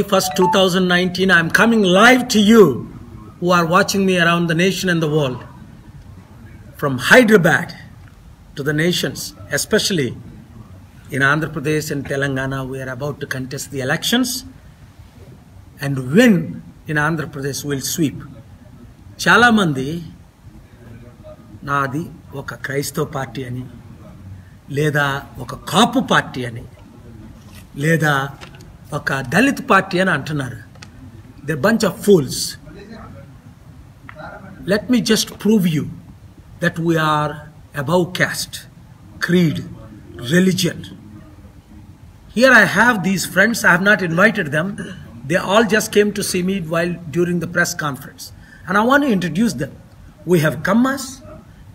21st, 2019, I'm coming live to you who are watching me around the nation and the world. From Hyderabad to the nations, especially in Andhra Pradesh and Telangana, we are about to contest the elections and win in Andhra Pradesh will sweep. Chala mandi naadi oka Kraistav party ani, leda oka Kapu party ani, leda oka Dalit party ani antunaru. They're a bunch of fools. Let me just prove you that we are above caste, creed, religion. Here I have these friends. I have not invited them. They all just came to see me during the press conference. And I want to introduce them. We have Kammas,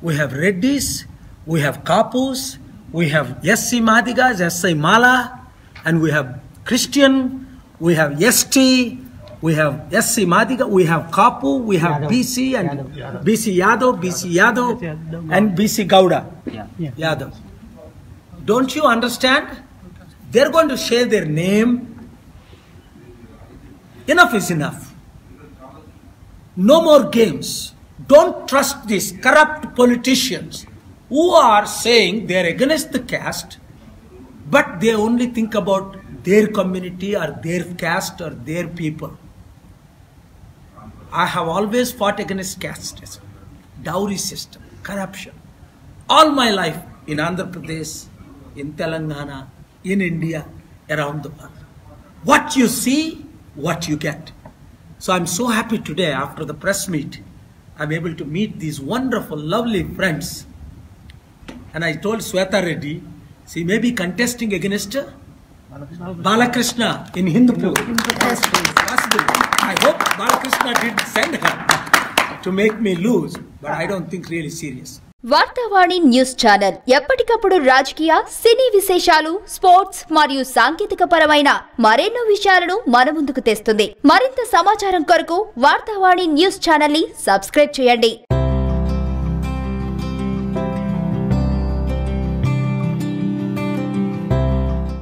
we have Reddys, we have Kapus, we have SC Madigas, SC Mala, and we have Christian, we have ST, we have SC Madiga, we have Kapu, we have Yadav. BC and Yadav. BC Yadav, and BC Gowda. Yadav. Don't you understand? They're going to share their name. Enough is enough. No more games. Don't trust these corrupt politicians who are saying they're against the caste, but they only think about their community or their caste or their people. I have always fought against casteism, dowry system, corruption. All my life in Andhra Pradesh, in Telangana, in India, around the world. What you see, what you get. So I'm so happy today after the press meet, I'm able to meet these wonderful, lovely friends. And I told Sweta Reddy, she may be contesting against Balakrishna in Hindupur. I hope Balakrishna didn't send her to make me lose, but I don't think really serious. Vartavani news channel ఎప్పటికప్పుడు రాజకీయ సినీ విశేషాలు sports మరియు సాంకేతిక పరమైన మరెన్నో విషయాలను మన ముందుకు తెస్తుంది. మరింత సమాచారం కొరకు వార్తావాణి న్యూస్ ఛానల్ ని సబ్స్క్రైబ్ చేయండి.